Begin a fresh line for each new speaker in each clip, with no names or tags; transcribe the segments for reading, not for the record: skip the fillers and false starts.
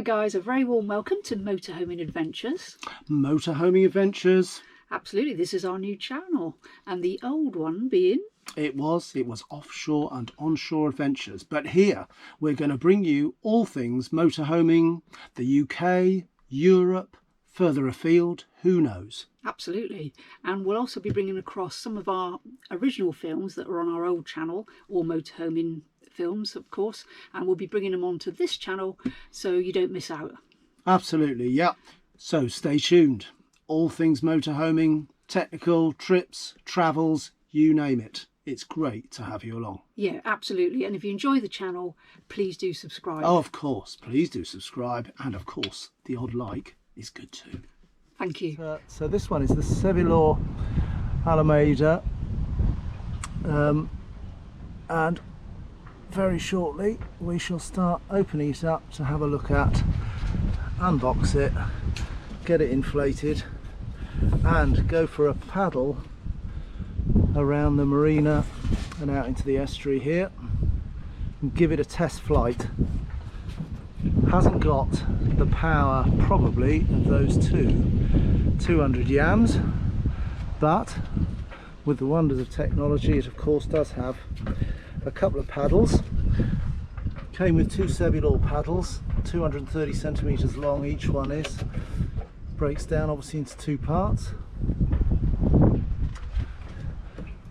guys, a very warm welcome to Motorhoming Adventures.
Motorhoming Adventures.
Absolutely, this is our new channel, and the old one being...
It was offshore and onshore adventures, but here we're going to bring you all things motorhoming, the UK, Europe, further afield, who knows.
Absolutely, and we'll also be bringing across some of our original films that are on our old channel, or motorhoming films of course, and we'll be bringing them onto this channel so you don't miss out.
Absolutely, yeah. So stay tuned. All things motorhoming, technical, trips, travels, you name it. It's great to have you along.
Yeah, absolutely. And if you enjoy the channel, please do subscribe.
Oh, of course. Please do subscribe. And of course, the odd like is good too.
Thank you.
So this one is the Sevylor Alameda. And very shortly we shall start opening it up to have a look at, unbox it, get it inflated and go for a paddle around the marina and out into the estuary here and give it a test flight. Hasn't got the power probably of those 200 yams, but with the wonders of technology it of course does have a couple of paddles. Came with 2 Sevylor paddles, 230 centimeters long each one is. Breaks down obviously into 2 parts.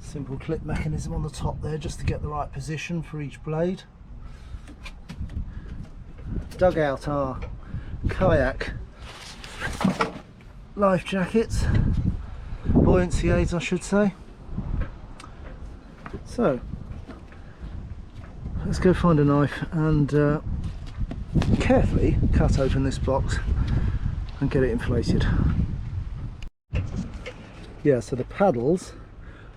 Simple clip mechanism on the top there just to get the right position for each blade. Dug out our kayak life jackets, buoyancy aids I should say. So let's go find a knife and carefully cut open this box and get it inflated. Yeah, so the paddles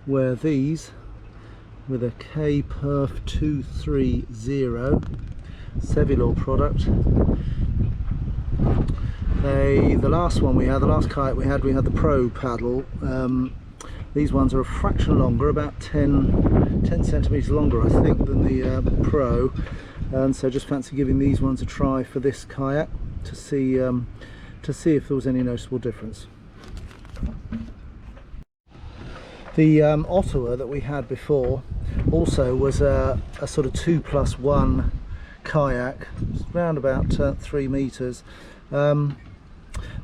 were these with a K-Perf 230 Sevylor product. The last one we had, the last kayak we had the Pro paddle. These ones are a fraction longer, about 10 centimeters longer I think than the Pro, and so just fancy giving these ones a try for this kayak to see if there was any noticeable difference. The Ottawa that we had before also was a sort of 2+1 kayak, around about 3 meters.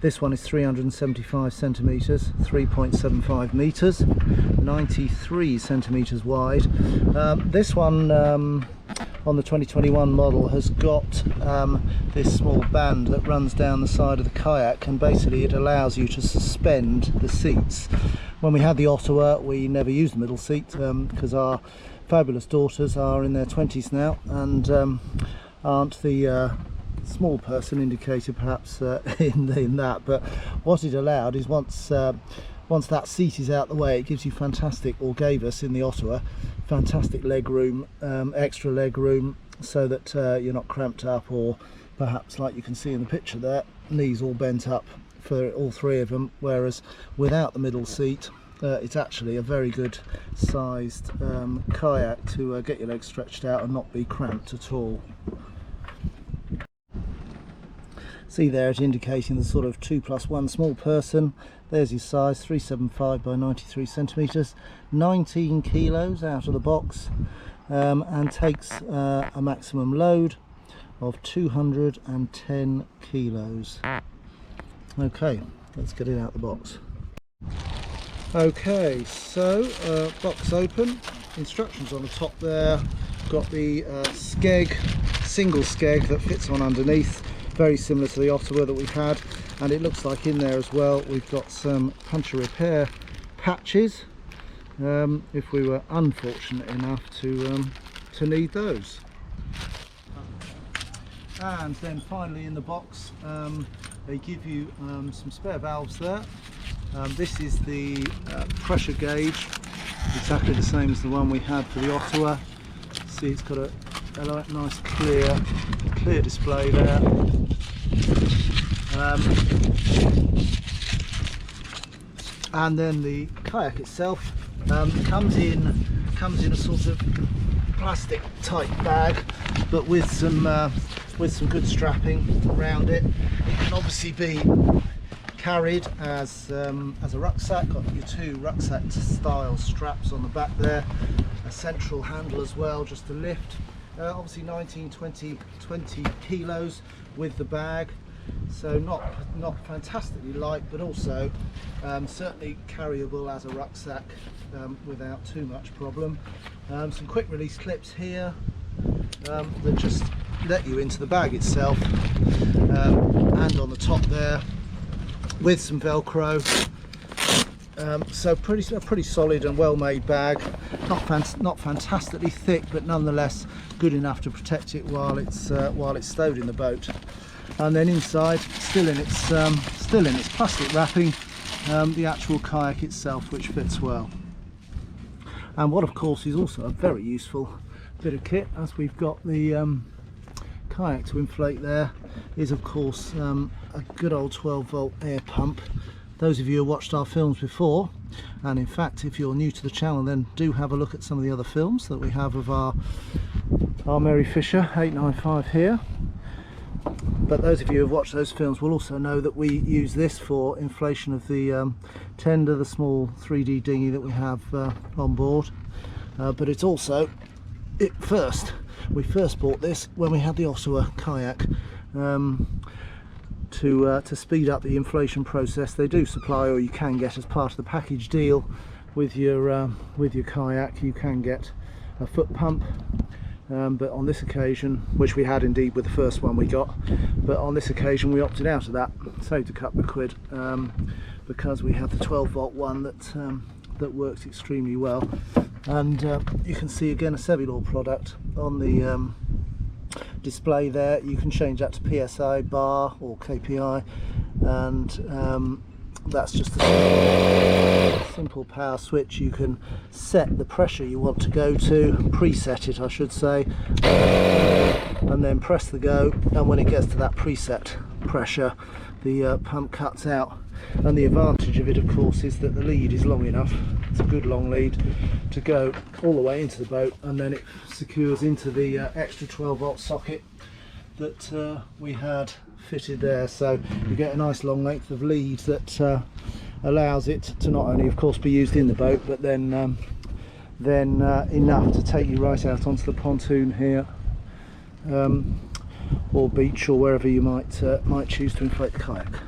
This one is 375 centimeters, 3.75 meters, 93 centimeters wide. This one on the 2021 model has got this small band that runs down the side of the kayak, and basically it allows you to suspend the seats. When we had the Ottawa we never used the middle seat because our fabulous daughters are in their 20s now and aren't the small person indicated perhaps in that, but what it allowed is once that seat is out the way, it gives you fantastic, or gave us in the Ottawa, fantastic leg room, extra leg room, so that you're not cramped up, or perhaps like you can see in the picture there, knees all bent up for all 3 of them, whereas without the middle seat it's actually a very good sized kayak to get your legs stretched out and not be cramped at all. See there, it's indicating the sort of 2+1 small person. There's his size, 375 by 93 centimeters, 19 kilos out of the box, and takes a maximum load of 210 kilos. Okay, let's get it out the box. Okay, so box open, instructions on the top there. Got the skeg, single skeg that fits on underneath, very similar to the Ottawa that we've had, and it looks like in there as well we've got some puncture repair patches if we were unfortunate enough to need those. And then finally in the box they give you some spare valves there. This is the pressure gauge, exactly the same as the one we had for the Ottawa. See, it's got a nice clear display there. And then the kayak itself comes in a sort of plastic type bag, but with some with some good strapping around it. It can obviously be carried as a rucksack. Got your two rucksack style straps on the back there, a central handle as well just to lift. Obviously 20 kilos with the bag, so not fantastically light, but also certainly carryable as a rucksack without too much problem. Some quick release clips here that just let you into the bag itself, and on the top there with some Velcro. So pretty solid and well made bag. Not fantastically thick, but nonetheless good enough to protect it while it's stowed in the boat. And then inside, still in its plastic wrapping, the actual kayak itself, which fits well. And what of course is also a very useful bit of kit, as we've got the kayak to inflate there, is of course a good old 12-volt air pump. Those of you who watched our films before, and in fact if you're new to the channel, then do have a look at some of the other films that we have of our Merry Fisher 895 here. But those of you who have watched those films will also know that we use this for inflation of the tender, the small 3D dinghy that we have on board. But it's also, we first bought this when we had the Ottawa kayak. To speed up the inflation process, they do supply, or you can get as part of the package deal with your kayak, you can get a foot pump. But on this occasion, which we had indeed with the first one we got, but on this occasion we opted out of that, saved a couple of quid, because we have the 12-volt one that works extremely well. And you can see again a Sevylor product on the display there. You can change that to PSI, bar or KPI, and that's just a simple power switch. You can set the pressure you want to go to, preset it I should say, and then press the go, and when it gets to that preset pressure the pump cuts out. And the advantage of it of course is that the lead is long enough, it's a good long lead, to go all the way into the boat, and then it secures into the extra 12-volt socket that we had fitted there. So you get a nice long length of lead that allows it to not only of course be used in the boat, but then enough to take you right out onto the pontoon here, or beach, or wherever you might choose to inflate the kayak.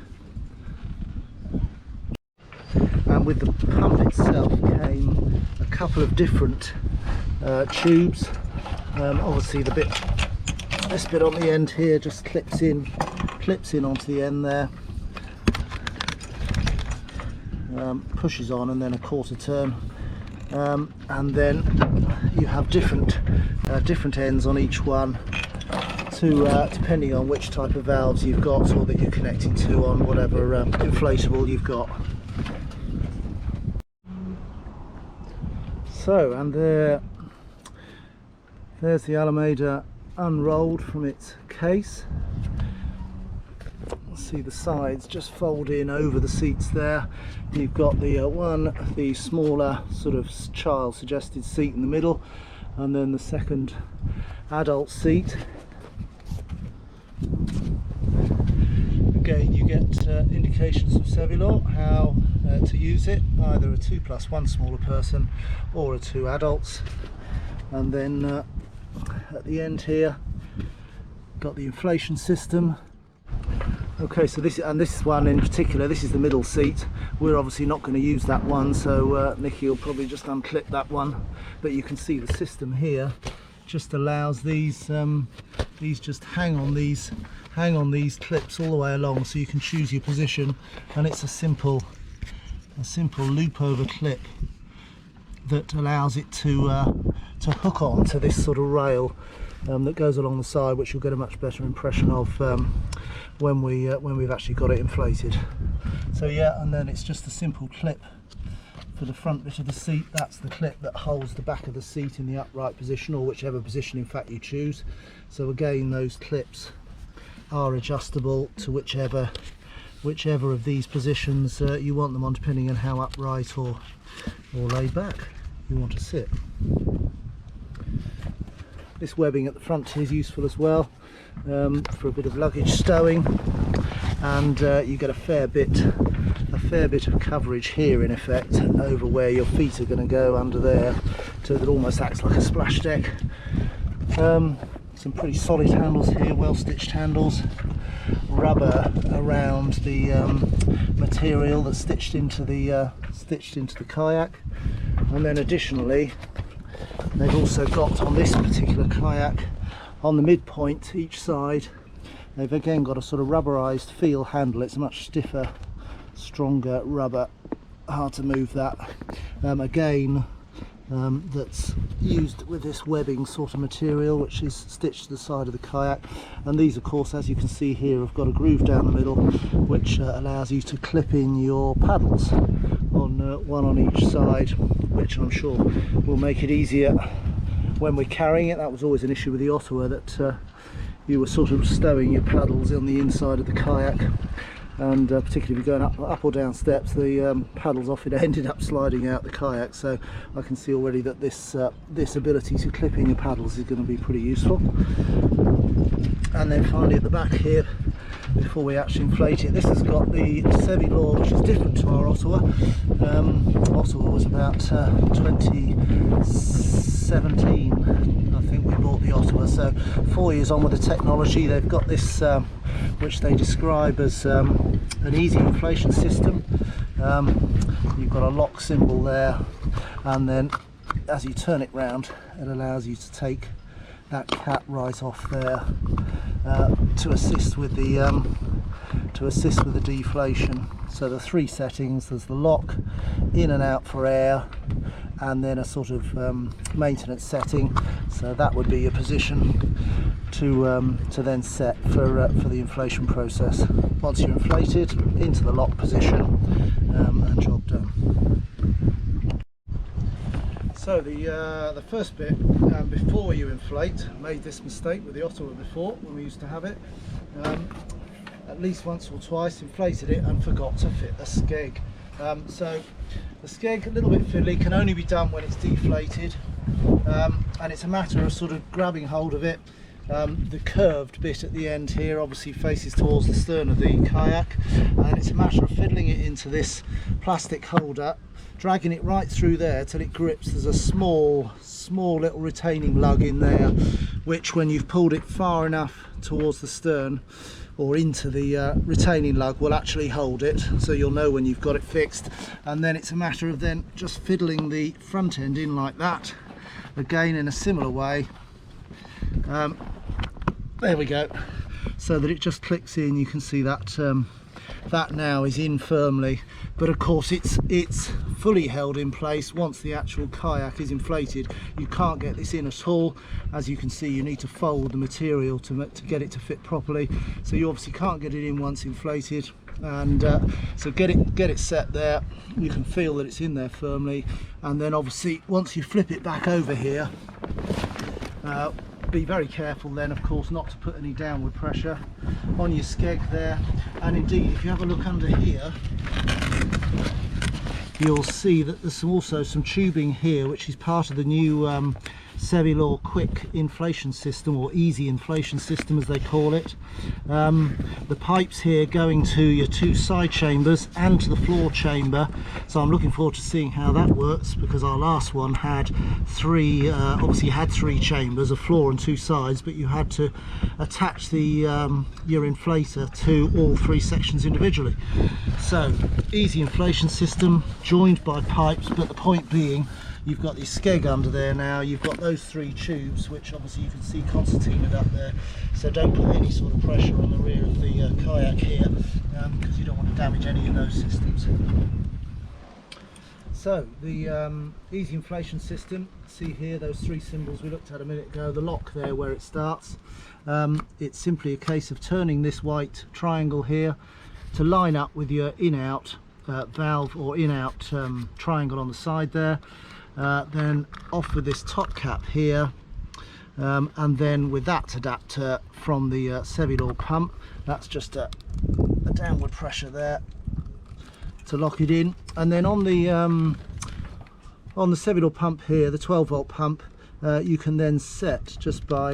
And with the pump itself came a couple of different tubes. Obviously this bit on the end here just clips in onto the end there, pushes on, and then a quarter turn, and then you have different ends on each one, to depending on which type of valves you've got, or that you're connecting to on whatever inflatable you've got. So, and there's the Alameda unrolled from its case. See the sides just fold in over the seats there. You've got the smaller sort of child suggested seat in the middle, and then the second adult seat. Again, you get indications from Sevylor how to use it, either a 2+1 smaller person or a 2 adults. And then at the end here, got the inflation system. Okay, so this one in particular, this is the middle seat. We're obviously not going to use that one, so Nicky will probably just unclip that one. But you can see the system here just allows these just hang on these clips all the way along, so you can choose your position, and it's a simple loop over clip that allows it to hook on to this sort of rail that goes along the side, which you'll get a much better impression of when we've actually got it inflated. So yeah, and then it's just a simple clip for the front bit of the seat. That's the clip that holds the back of the seat in the upright position, or whichever position in fact you choose. So again, those clips are adjustable to whichever of these positions you want them on, depending on how upright or laid back you want to sit. This webbing at the front is useful as well, for a bit of luggage stowing, and you get a fair bit of coverage here in effect over where your feet are going to go under there, so that almost acts like a splash deck. Some pretty solid handles here, well stitched handles, rubber around the material that's stitched into the kayak, and then additionally they've also got on this particular kayak, on the midpoint each side, they've again got a sort of rubberized feel handle. It's a much stiffer, stronger rubber, hard to move that. That's used with this webbing sort of material, which is stitched to the side of the kayak. And these, of course, as you can see here, have got a groove down the middle, which allows you to clip in your paddles on one on each side, which I'm sure will make it easier when we're carrying it. That was always an issue with the Ottawa, that you were sort of stowing your paddles on the inside of the kayak, and particularly if you're going up or down steps, the paddles often ended up sliding out the kayak. So I can see already that this ability to clip in your paddles is going to be pretty useful. And then finally at the back here, before we actually inflate it, this has got the Sevylor, which is different to our Ottawa. Ottawa was about 2017, I think we bought the Ottawa, so 4 years on with the technology. They've got this which they describe as an easy inflation system. You've got a lock symbol there, and then as you turn it round, it allows you to take that cap right off there to assist with the deflation. So the three settings: there's the lock, in and out for air, and then a sort of maintenance setting. So that would be your position to then set for the inflation process. Once you're inflated, into the lock position, and job done. So the first bit, before you inflate, made this mistake with the Ottawa before when we used to have it. At least once or twice inflated it and forgot to fit the skeg. So the skeg, a little bit fiddly, can only be done when it's deflated, and it's a matter of sort of grabbing hold of it. The curved bit at the end here obviously faces towards the stern of the kayak, and it's a matter of fiddling it into this plastic holder, dragging it right through there till it grips. There's a small little retaining lug in there, which when you've pulled it far enough towards the stern or into the retaining lug will actually hold it, so you'll know when you've got it fixed. And then it's a matter of then just fiddling the front end in like that, again in a similar way. There we go, so that it just clicks in. You can see that that now is in firmly, but of course it's fully held in place once the actual kayak is inflated. You can't get this in at all. As you can see, you need to fold the material to get it to fit properly, so you obviously can't get it in once inflated. And so get it set there. You can feel that it's in there firmly, and then obviously once you flip it back over here, be very careful then, of course, not to put any downward pressure on your skeg there. And indeed, if you have a look under here, you'll see that there's also some tubing here, which is part of the new Sevylor quick inflation system, or easy inflation system as they call it. The pipes here going to your two side chambers and to the floor chamber, so I'm looking forward to seeing how that works, because our last one had three, obviously had three chambers, a floor and two sides, but you had to attach the your inflator to all three sections individually. So easy inflation system joined by pipes, but the point being, you've got your skeg under there now, you've got those three tubes, which obviously you can see concertinaed up there, so don't put any sort of pressure on the rear of the kayak here, because you don't want to damage any of those systems. So the easy inflation system, see here those three symbols we looked at a minute ago, the lock there where it starts. It's simply a case of turning this white triangle here to line up with your in-out valve or in-out triangle on the side there. Then off with this top cap here, and then with that adapter from the Sevylor pump, that's just a downward pressure there to lock it in. And then on the Sevylor pump here, the 12 volt pump, you can then set just by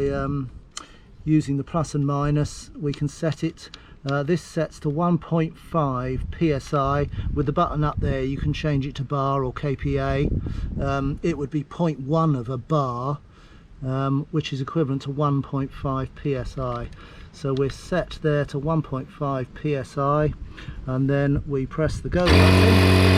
using the plus and minus. We can set it. This sets to 1.5 psi. With the button up there, you can change it to bar or kPa. It would be 0.1 of a bar, which is equivalent to 1.5 psi. So we're set there to 1.5 psi, and then we press the go button.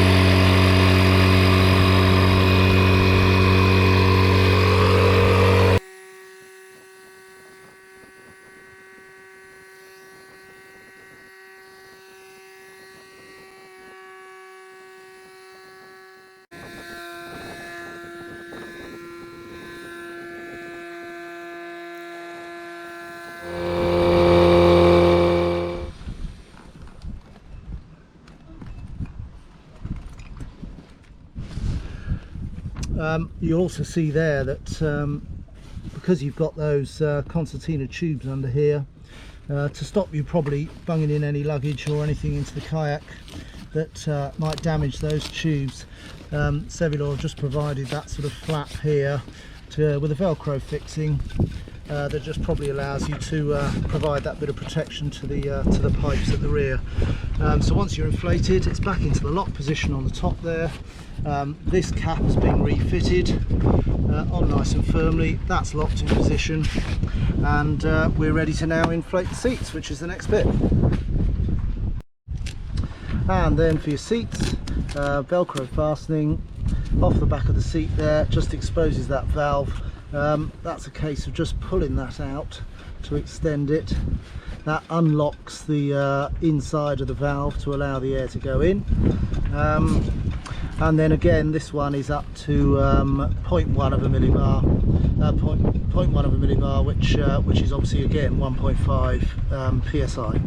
You'll also see there that because you've got those Concertina tubes under here, to stop you probably bunging in any luggage or anything into the kayak that might damage those tubes, Sevylor have just provided that sort of flap here with a Velcro fixing that just probably allows you to provide that bit of protection to the pipes at the rear. So once you're inflated, it's back into the lock position on the top there. This cap has been refitted on nice and firmly. That's locked in position, and we're ready to now inflate the seats, which is the next bit. And then for your seats, Velcro fastening off the back of the seat there, just exposes that valve. That's a case of just pulling that out to extend it. That unlocks the inside of the valve to allow the air to go in. And then again, this one is up to 0.1 of a millibar, 0.1 of a millibar, which is obviously again 1.5 psi.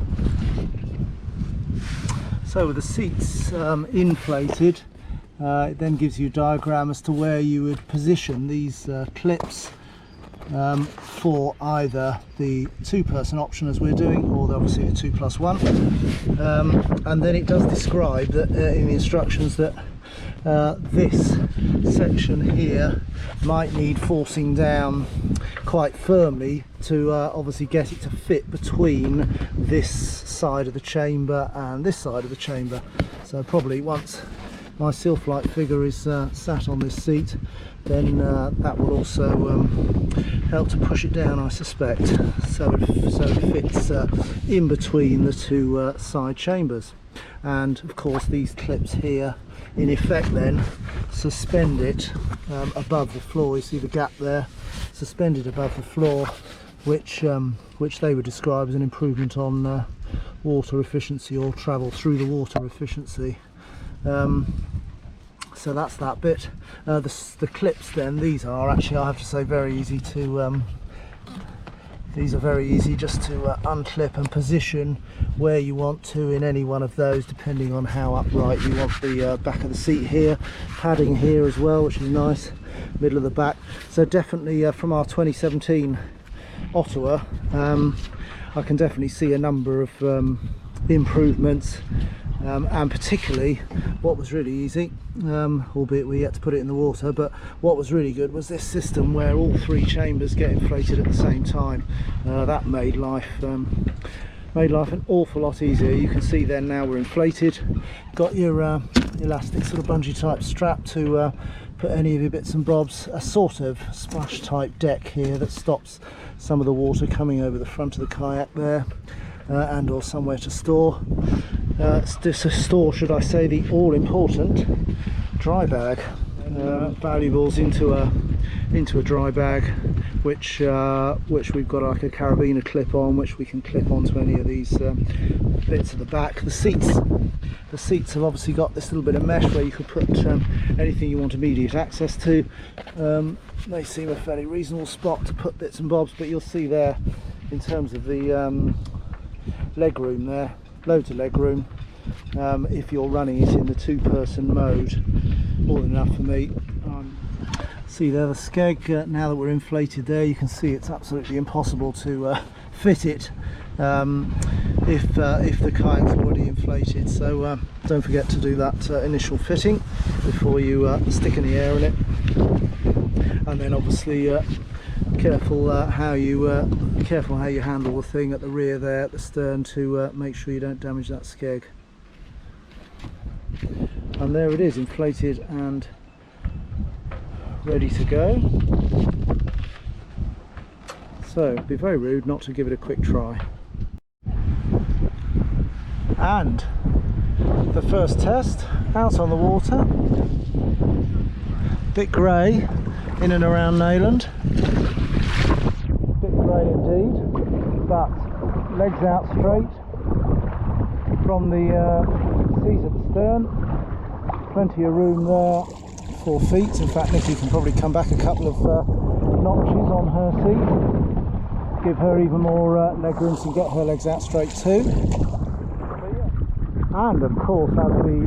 So with the seats inflated, it then gives you a diagram as to where you would position these clips for either the 2-person option as we're doing, or obviously the 2+1. And then it does describe that in the instructions that this section here might need forcing down quite firmly to obviously get it to fit between this side of the chamber and this side of the chamber. So probably once my Silflight figure is sat on this seat, then that will also help to push it down, I suspect, so it fits in between the two side chambers. And of course these clips here in effect then suspend it above the floor. You see the gap there, suspended above the floor, which they would describe as an improvement on water efficiency, or travel through the water efficiency. So that's that bit. The clips then, these are actually, I have to say, very easy to these are very easy just to unclip and position where you want to in any one of those, depending on how upright you want the back of the seat here. Padding here as well, which is nice, middle of the back. So definitely from our 2017 Ottawa, I can definitely see a number of improvements. And particularly what was really easy, albeit we had to put it in the water, but what was really good was this system where all 3 chambers get inflated at the same time. That made life an awful lot easier. You can see then now we're inflated, got your elastic sort of bungee type strap to put any of your bits and bobs, a sort of splash type deck here that stops some of the water coming over the front of the kayak there, and or somewhere to store. To store, should I say, the all-important dry bag. Valuables into a dry bag, which we've got like a carabiner clip on, which we can clip onto any of these bits at the back. The seats have obviously got this little bit of mesh where you could put anything you want immediate access to. They seem a fairly reasonable spot to put bits and bobs, but you'll see there in terms of the leg room there, loads of leg room. If you're running it in the 2-person mode, more than enough for me. See there the skeg, now that we're inflated there, you can see it's absolutely impossible to fit it if the kayak's already inflated. So don't forget to do that initial fitting before you stick any air in it. and then obviously careful how you handle the thing at the rear there at the stern to make sure you don't damage that skeg. And there it is, inflated and ready to go. So it'd be very rude not to give it a quick try. And the first test out on the water, bit grey in and around Nayland, bit grey indeed, but legs out straight from the seat at the stern, plenty of room there for feet. In fact, Nikki can probably come back a couple of notches on her seat, give her even more leg room to get her legs out straight too. And of course, as we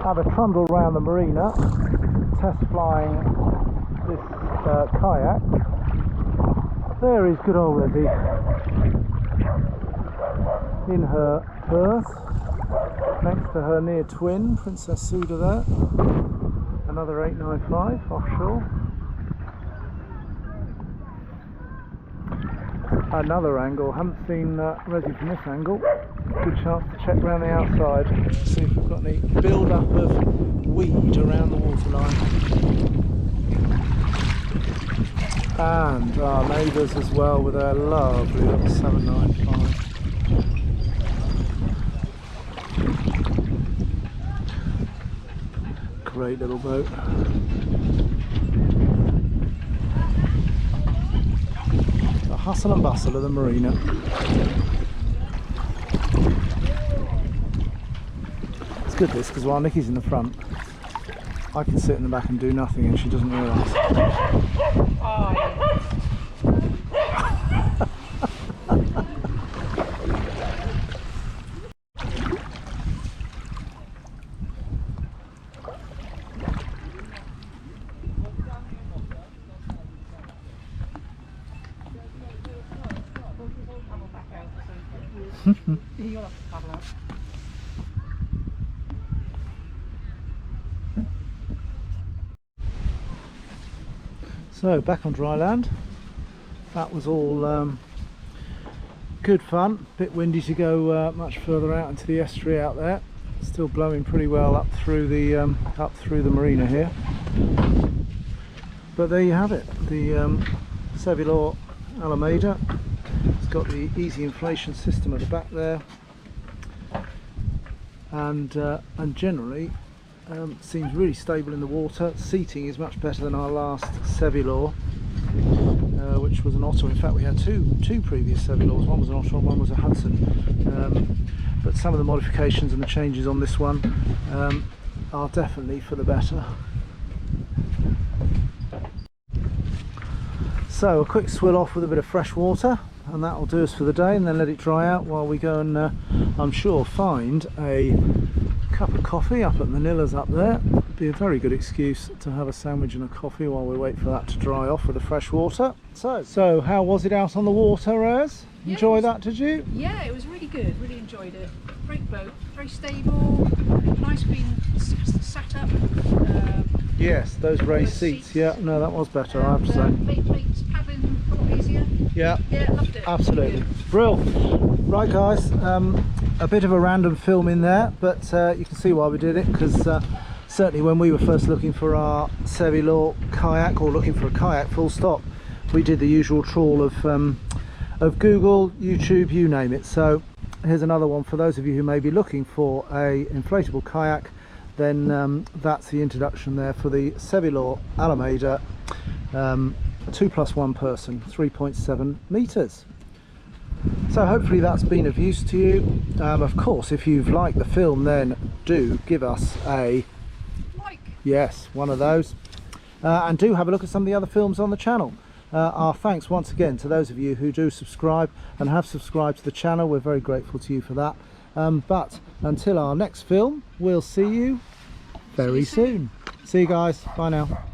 have a trundle around the marina test flying this kayak, there is good old Lizzie in her berth next to her near twin Princess Suda there, another 895 offshore. Another angle, haven't seen Resi from this angle. Good chance to check around the outside, see if we've got any build up of weed around the waterline. And our neighbours as well with their lovely little 795. Great little boat. The hustle and bustle of the marina. It's good this, because while Nikki's in the front, I can sit in the back and do nothing and she doesn't realise.
Oh, yeah. You'll have to paddle out.
So back on dry land, that was all good fun. Bit windy to go much further out into the estuary out there. Still blowing pretty well up through the marina here. But there you have it, the Sevylor Alameda. It's got the easy inflation system at the back there, and generally seems really stable in the water. Seating is much better than our last Sevylor, which was an Otter. In fact, we had two previous Sevylors. One was an Otter and one was a Hudson. But some of the modifications and the changes on this one are definitely for the better. So a quick swill off with a bit of fresh water, and that will do us for the day, and then let it dry out while we go and I'm sure find a cup of coffee up at Manila's up there. Be a very good excuse to have a sandwich and a coffee while we wait for that to dry off with the fresh water. So how was it out on the water, Rose? Enjoy that, did you?
Yeah, it was really good, really enjoyed it. Great boat, very stable, nice being sat up.
Yes, those raised seats. Yeah, no, that was better, I have to say.
Plates, paddling a lot easier.
Yeah,
loved it.
absolutely. Brilliant. Right guys, a bit of a random film in there, but you can see why we did it, because certainly when we were first looking for our Sevylor kayak, or looking for a kayak full stop, we did the usual trawl of Google, YouTube, you name it. So here's another one for those of you who may be looking for a inflatable kayak. Then that's the introduction there for the Sevylor Alameda 2+1 person, 3.7 meters. So hopefully that's been of use to you. Of course, if you've liked the film, then do give us a
like.
Yes, one of those, and do have a look at some of the other films on the channel. Our thanks once again to those of you who do subscribe and have subscribed to the channel. We're very grateful to you for that. But until our next film, we'll see you very soon. See you guys. Bye now.